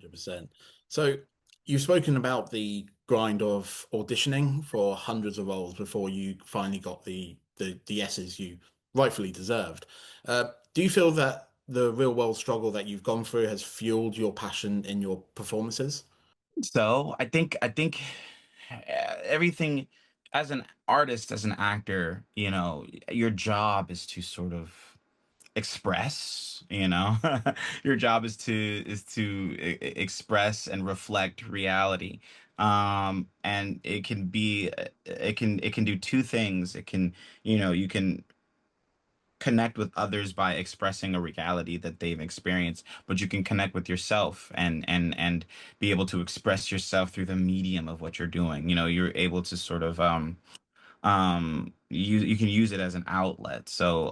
100%. So you've spoken about the grind of auditioning for hundreds of roles before you finally got the yeses you rightfully deserved. Do you feel that the real world struggle that you've gone through has fueled your passion in your performances? So I think everything as an artist, as an actor, your job is to sort of express. Your job is to express and reflect reality. And it can do two things. You can connect with others by expressing a reality that they've experienced, but you can connect with yourself and be able to express yourself through the medium of what you're doing. You're able to sort of you can use it as an outlet. So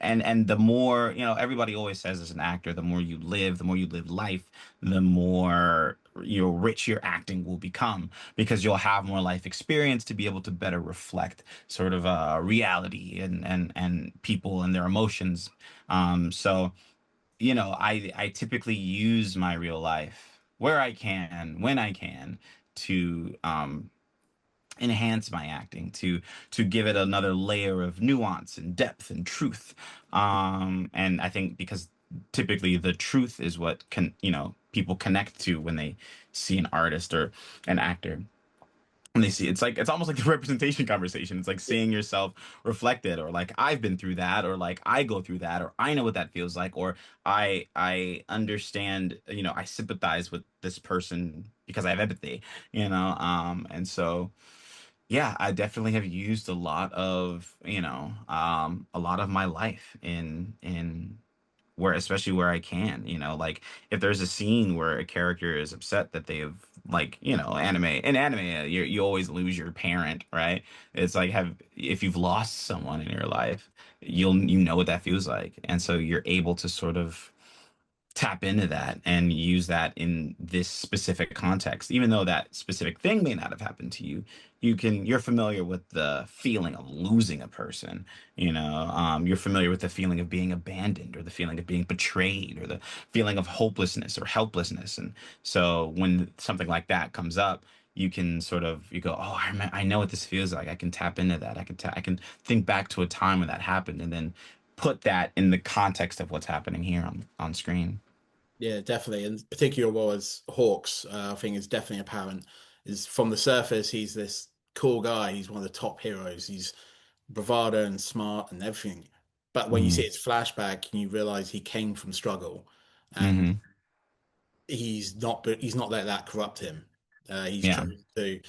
and the more, everybody always says, as an actor, the more you live life, the more rich your acting will become, because you'll have more life experience to be able to better reflect sort of reality and people and their emotions. So I typically use my real life where I can, when I can, to enhance my acting, to give it another layer of nuance and depth and truth. And I think because typically the truth is what people connect to when they see an artist or an actor. And they see, it's almost like the representation conversation. It's like seeing yourself reflected, or like, I've been through that, or like, I go through that, or I know what that feels like, or I understand, I sympathize with this person because I have empathy. And so yeah, I definitely have used a lot of my life in where, especially where I can, like, if there's a scene where a character is upset that they have, like, anime, you always lose your parent, right? It's like, if you've lost someone in your life, you know what that feels like. And so you're able to sort of tap into that and use that in this specific context. Even though that specific thing may not have happened to you, you're familiar with the feeling of losing a person. You're familiar with the feeling of being abandoned, or the feeling of being betrayed, or the feeling of hopelessness or helplessness. And so when something like that comes up, you go, oh, I know what this feels like. I can tap into that. I can think back to a time when that happened, and then put that in the context of what's happening here on screen. Yeah, definitely. And particularly your role as Hawks, I think is definitely apparent. Is from the surface, he's this cool guy. He's one of the top heroes. He's bravado and smart and everything. But when you see Hmm. his flashback and you realize he came from struggle, and Hmm. he's not let that corrupt him. He's Yeah. chosen to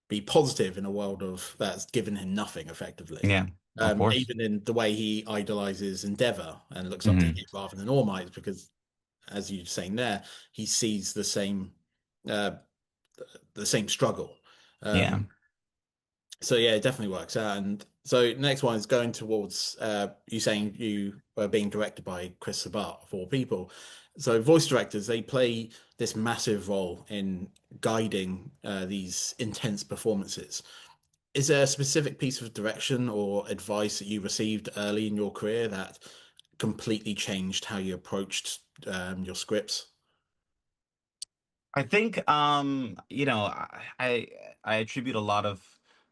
be positive in a world of that's given him nothing effectively. Yeah. Of course. Even in the way he idolizes Endeavor and looks up to Hmm. him rather than All Might, because as you're saying there, he sees uh, the same struggle. Yeah. Um, so yeah, it definitely works out. And so next one is going towards you saying you were being directed by Kris Zimmerman of all people. So voice directors, they play this massive role in guiding these intense performances. Is there a specific piece of direction or advice that you received early in your career that completely changed how you approached your scripts? I think I attribute a lot of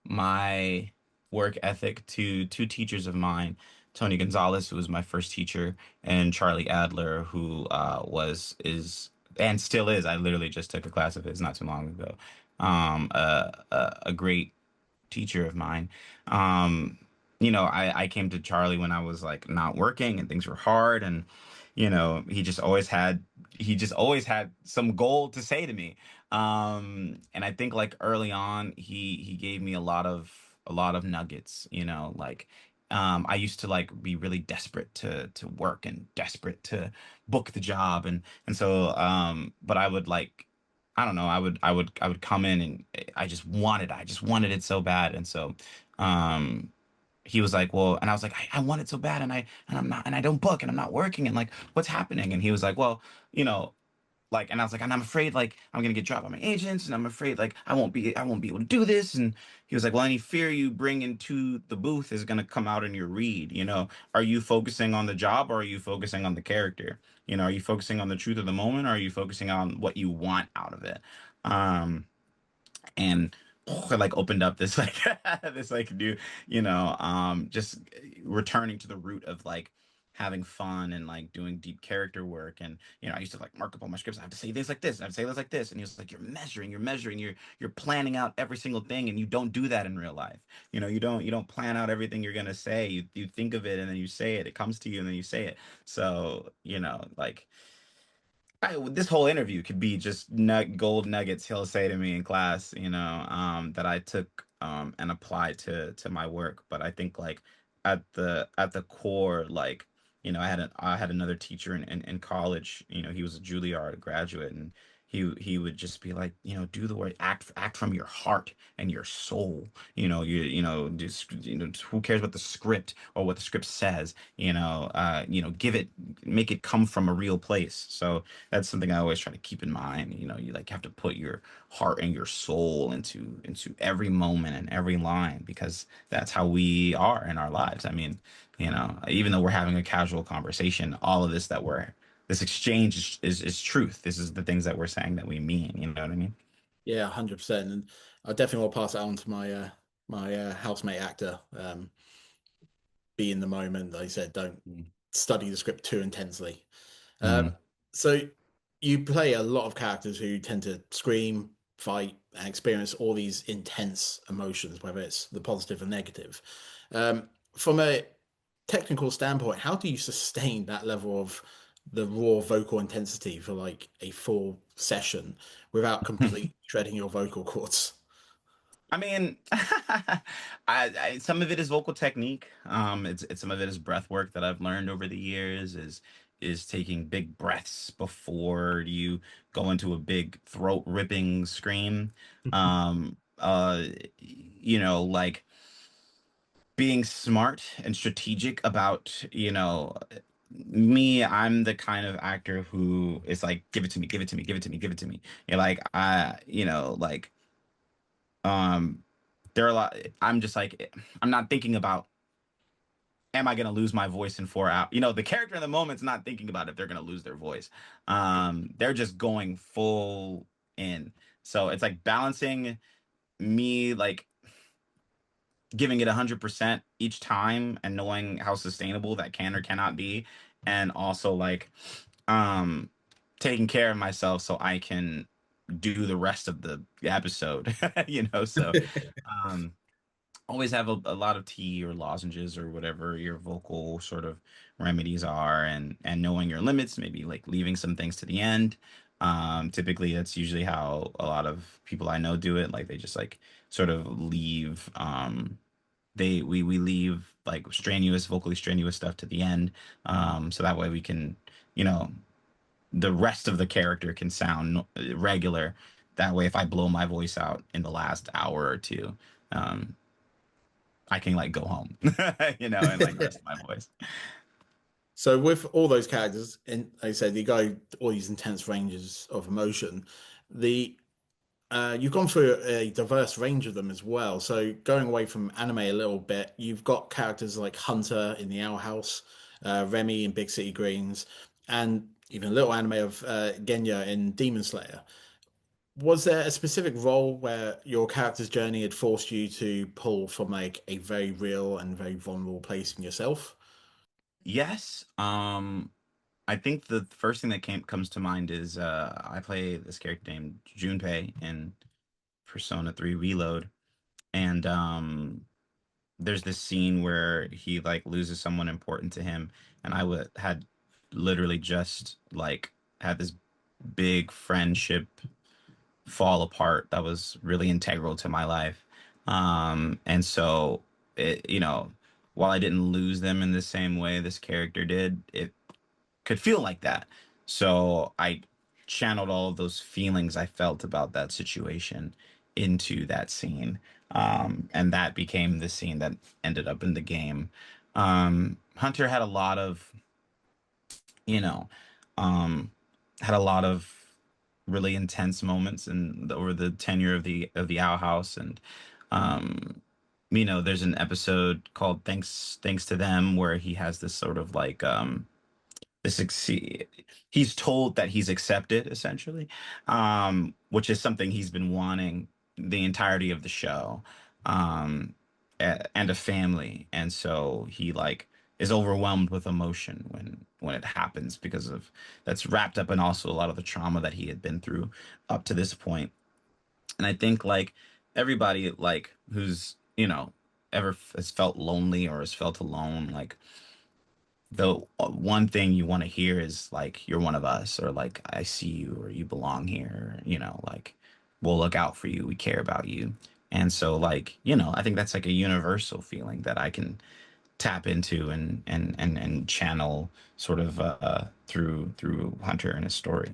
my work ethic to two teachers of mine, Tony Gonzalez, who was my first teacher, and Charlie Adler, who was is and still is. I literally just took a class of his not too long ago. A great teacher of mine. I came to Charlie when I was like not working and things were hard, and he just always had some goal to say to me. And I think, like, early on, he gave me a lot of nuggets, like, I used to, like, be really desperate to work and desperate to book the job, and so but I would, like, I don't know. I would come in, and I just wanted it so bad. And so, um, he was like, well, and I was like, I want it so bad, and I'm not, and I don't book, and I'm not working, and, like, what's happening? And he was like, well, you know, like, and I was like, and I'm afraid like I'm gonna get dropped by my agents, and I'm afraid like I won't be able to do this. And he was like, well, any fear you bring into the booth is gonna come out in your read. Are you focusing on the job, or are you focusing on the character? Are you focusing on the truth of the moment, or are you focusing on what you want out of it? And it like opened up this like this like new, just returning to the root of like having fun and like doing deep character work. And I used to like mark up all my scripts. I have to say this like this, I have to say this like this. And he was like, you're measuring, you're planning out every single thing, and you don't do that in real life. You don't plan out everything you're gonna say. You think of it, and then you say it. It comes to you, and then you say it. So like, this whole interview could be just gold nuggets he'll say to me in class, that I took and applied to my work. But I think like at the core, like, I had another teacher in college. He was a Juilliard graduate, and he would just be like, do the work, act from your heart and your soul. Just who cares what the script or what the script says? Give it, make it come from a real place. So that's something I always try to keep in mind. You like have to put your heart and your soul into every moment and every line, because that's how we are in our lives. I mean, even though we're having a casual conversation, all of this exchange is truth. This is the things that we're saying that we mean. You know what I mean? Yeah, 100%. And I definitely will pass that on to my housemate actor. Be in the moment. Like I said, don't study the script too intensely. Mm-hmm. So you play a lot of characters who tend to scream, fight, and experience all these intense emotions, whether it's the positive or negative. From a technical standpoint, how do you sustain that level of the raw vocal intensity for like a full session without completely shredding your vocal cords? I mean, some of it is vocal technique. It's some of it is breath work that I've learned over the years. Is taking big breaths before you go into a big throat ripping scream. Like being smart and strategic about, me. I'm the kind of actor who is like, give it to me, give it to me, give it to me, give it to me. Like like um there are a lot. I'm just like, I'm not thinking about, am I going to lose my voice in 4 hours? The character in the moment's not thinking about if they're going to lose their voice. They're just going full in. So it's like balancing me, like giving it 100% each time, and knowing how sustainable that can or cannot be. And also like, um, taking care of myself so I can do the rest of the episode, so, um, always have a lot of tea or lozenges or whatever your vocal sort of remedies are, and knowing your limits, maybe like leaving some things to the end. Typically that's usually how a lot of people I know do it. Like they just like sort of leave, we leave like vocally strenuous stuff to the end. So that way we can, you know the rest of the character can sound regular. That way, if I blow my voice out in the last hour or two, um, I can like go home, and like rest my voice. So with all those characters, and like I said, you go all these intense ranges of emotion. The You've gone through a diverse range of them as well. So going away from anime a little bit, you've got characters like Hunter in the Owl House, Remy in Big City Greens, and even a little anime of Genya in Demon Slayer. Was there a specific role where your character's journey had forced you to pull from like a very real and very vulnerable place in yourself? Yes. I think the first thing that comes to mind is, I play this character named Junpei in Persona 3 Reload, and there's this scene where he like loses someone important to him, and I would had literally just like had this big friendship fall apart that was really integral to my life. And so while I didn't lose them in the same way this character did, it could feel like that. So I channeled all of those feelings I felt about that situation into that scene. And that became the scene that ended up in the game. Hunter you know, um, had a lot of really intense moments and over the tenure of the Owl House. And um there's an episode called Thanks to Them, where he has this sort of like this he's told that he's accepted, essentially, which is something he's been wanting the entirety of the show, um and a family. And so he like is overwhelmed with emotion when it happens, because of that's wrapped up in also a lot of the trauma that he had been through up to this point. And I think like everybody like who's ever has felt lonely or has felt alone, like the one thing you want to hear is like, you're one of us, or like, I see you, or you belong here, like, we'll look out for you, we care about you. And so like, I think that's like a universal feeling that I can tap into and channel sort of through Hunter and his story.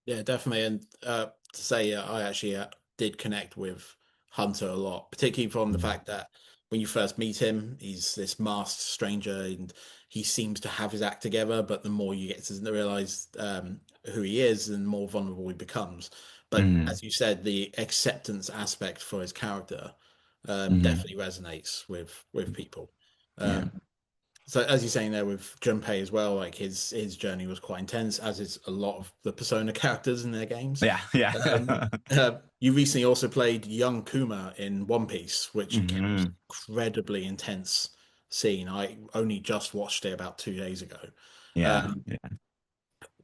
Yeah, definitely. And to say, I actually did connect with Hunter a lot, particularly from the Mm. fact that when you first meet him, he's this masked stranger and he seems to have his act together. But the more you get to realize who he is, the more vulnerable he becomes. But Mm. as you said, the acceptance aspect for his character Hmm. definitely resonates with people. Yeah. Um, so as you're saying there with Junpei as well, like his journey was quite intense, as is a lot of the Persona characters in their games. Yeah. Yeah. You recently also played young Kuma in One Piece, which again was Hmm. incredibly intense scene. I only just watched it about 2 days ago. Yeah. Um, Yeah.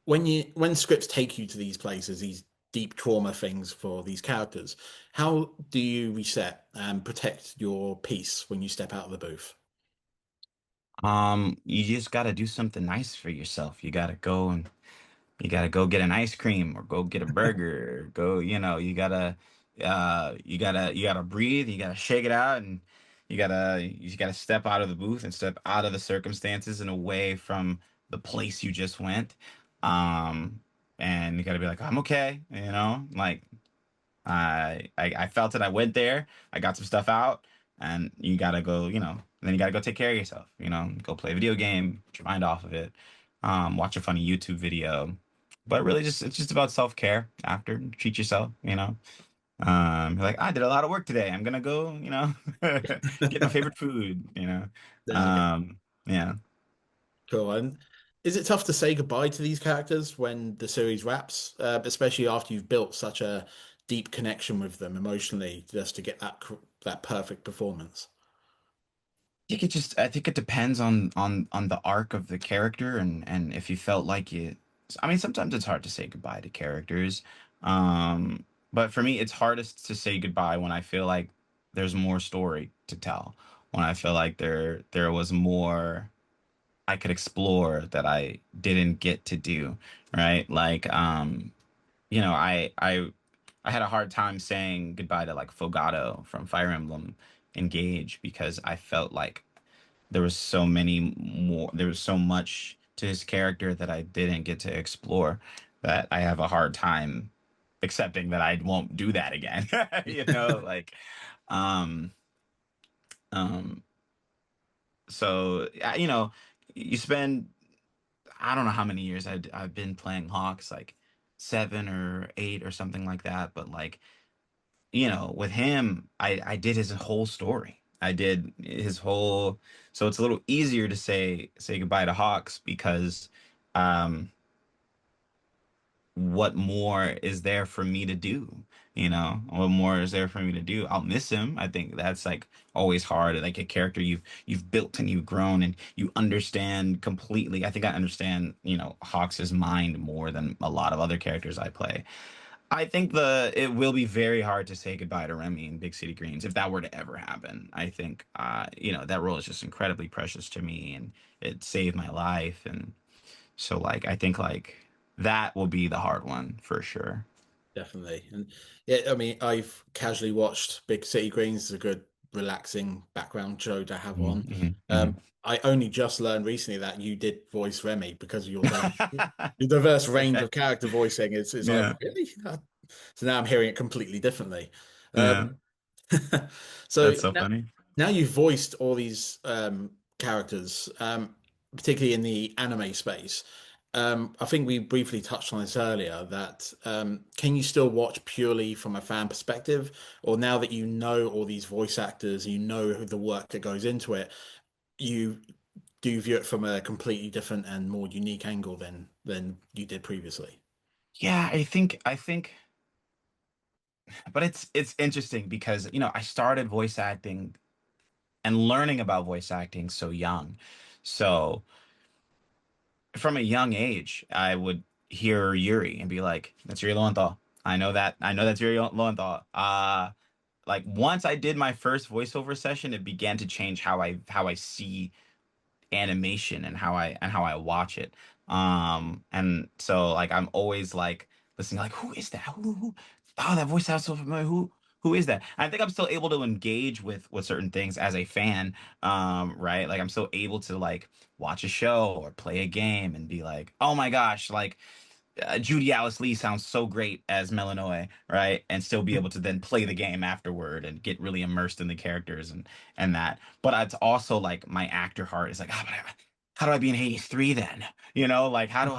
when scripts take you to these places, these deep trauma things for these characters, how do you reset and protect your peace when you step out of the booth? You just got to do something nice for yourself. You gotta go get an ice cream, or go get a burger, or go, you gotta breathe, you gotta shake it out, and you gotta step out of the booth and step out of the circumstances and away from the place you just went. Um, and you gotta be like, I'm okay, like I felt it. I went there. I got some stuff out, and you gotta go. Then you gotta go take care of yourself. Go play a video game, get your mind off of it. Watch a funny YouTube video. But really, just it's just about self care. After, treat yourself. You're like, I did a lot of work today. I'm gonna go. Get my favorite food. Definitely. Um, yeah. Cool. And is it tough to say goodbye to these characters when the series wraps, especially after you've built such a deep connection with them emotionally, just to get that perfect performance? I think it depends on the arc of the character, and if you felt like it. I mean, sometimes it's hard to say goodbye to characters. But for me, it's hardest to say goodbye when I feel like there's more story to tell. When I feel like there was more I could explore that I didn't get to do, right? Like, I had a hard time saying goodbye to like Fogato from Fire Emblem Engage, because I felt like there was so much to his character that I didn't get to explore, that I have a hard time accepting that I won't do that again. Like, um um so you spend, I don't know how many years I've been playing Hawks, like 7 or 8 or something like that, but like, with him, I did his whole story. I did his whole, so it's a little easier to say goodbye to Hawks, because um what more is there for me to do? What more is there for me to do? I'll miss him. I think that's like always hard. Like a character you've built and you've grown and you understand completely. I think I understand, Hawks's mind more than a lot of other characters I play. I think it will be very hard to say goodbye to Remy in Big City Greens if that were to ever happen. I think that role is just incredibly precious to me, and it saved my life. And so like I think like that will be the hard one for sure. Definitely. And yeah, I mean, I've casually watched Big City Greens. It's a good, relaxing background show to have on. Mm-hmm, hmm. I only just learned recently that you did voice Remy because of your diverse range Yeah, of character voicing. It's like, yeah, really? So now I'm hearing it completely differently. yeah. Um, That's so so funny. now you've voiced all these characters, particularly in the anime space. I think we briefly touched on this earlier, that can you still watch purely from a fan perspective, or now that you know all these voice actors, you know the work that goes into it, you do view it from a completely different and more unique angle than you did previously? Yeah, I think, but it's interesting because I started voice acting and learning about voice acting so young. So from a young age, I would hear Yuri and be like, "That's Yuri Lowenthal. I know that. I know that's Yuri Lowenthal." Like once I did my first voiceover session, it began to change how I see animation and how I watch it. And so like I'm always like listening, like, who is that? Who oh, that voice sounds so familiar. Who is that? I think I'm still able to engage with certain things as a fan. Right? Like I'm still able to like watch a show or play a game and be like, oh my gosh, like Judy Alice Lee sounds so great as Melanoe, right? And still be able to then play the game afterward and get really immersed in the characters and that. But it's also like my actor heart is like, ah, but how do I be an 83 then? Like how do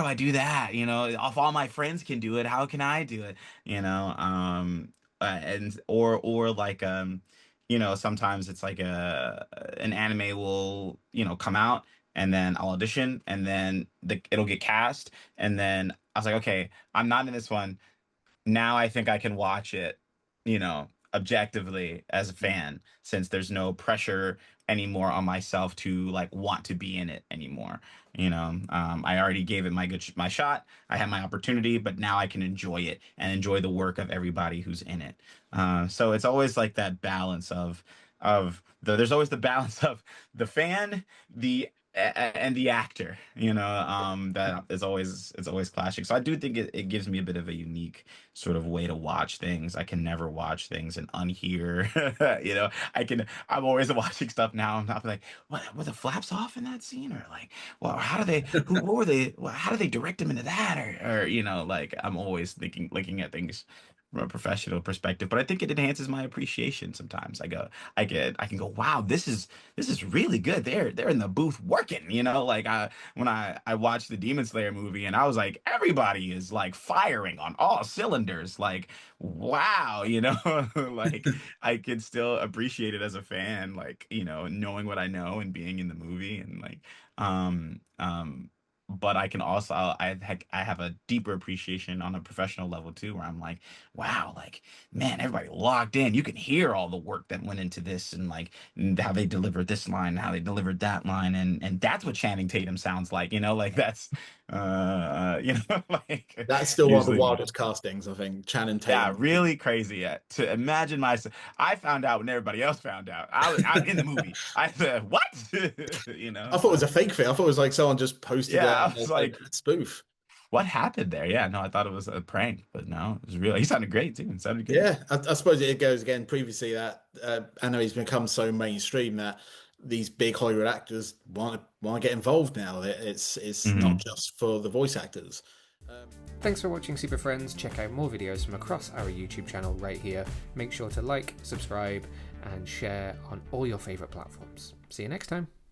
I do that? If all my friends can do it, how can I do it? You know, and or like sometimes it's like an anime will come out and then I'll audition and then it'll get cast and then I was like, okay, I'm not in this one. Now I think I can watch it, objectively as a fan, since there's no pressure anymore on myself to like want to be in it anymore. I already gave it my shot. I had my opportunity, but now I can enjoy it and enjoy the work of everybody who's in it. So it's always like that balance there's always the balance of the fan, and the actor, that is always it's always clashing. So I do think it gives me a bit of a unique sort of way to watch things. I can never watch things and unhear. I'm always watching stuff now and I'm like, what were the flaps off in that scene? Or like, well, how do they who what were they how do they direct him into that? Or like I'm always looking at things from a professional perspective, but I think it enhances my appreciation sometimes. I can go, wow, this is really good. They're in the booth working, like when I watched the Demon Slayer movie and I was like, everybody is like firing on all cylinders. Like, wow, like I can still appreciate it as a fan, like, knowing what I know and being in the movie and like but I can also I have a deeper appreciation on a professional level too, where I'm like, wow, like man, everybody locked in. You can hear all the work that went into this and like how they delivered this line, how they delivered that line, and that's what Channing Tatum sounds like, like that's like That's still one of the usually. wildest castings, I think. Channing Yeah, Tatum. really crazy. Yeah. To imagine myself, I found out when everybody else found out. I'm in the movie. I said, "What?" I thought it was So a fake thing. I thought it was like someone just posted yeah, I was a like, spoof. "What happened there?" Yeah, no, I thought it was a prank, but no, it was real. He sounded great too. It sounded good. Yeah, I suppose it goes again previously that anime's become so mainstream that these big Hollywood actors want to get involved now. It's not Hmm. just for the voice actors. Thanks for watching, Super Friends. Check out more videos from across our YouTube channel right here. Make sure to like, subscribe, and share on all your favourite platforms. See you next time.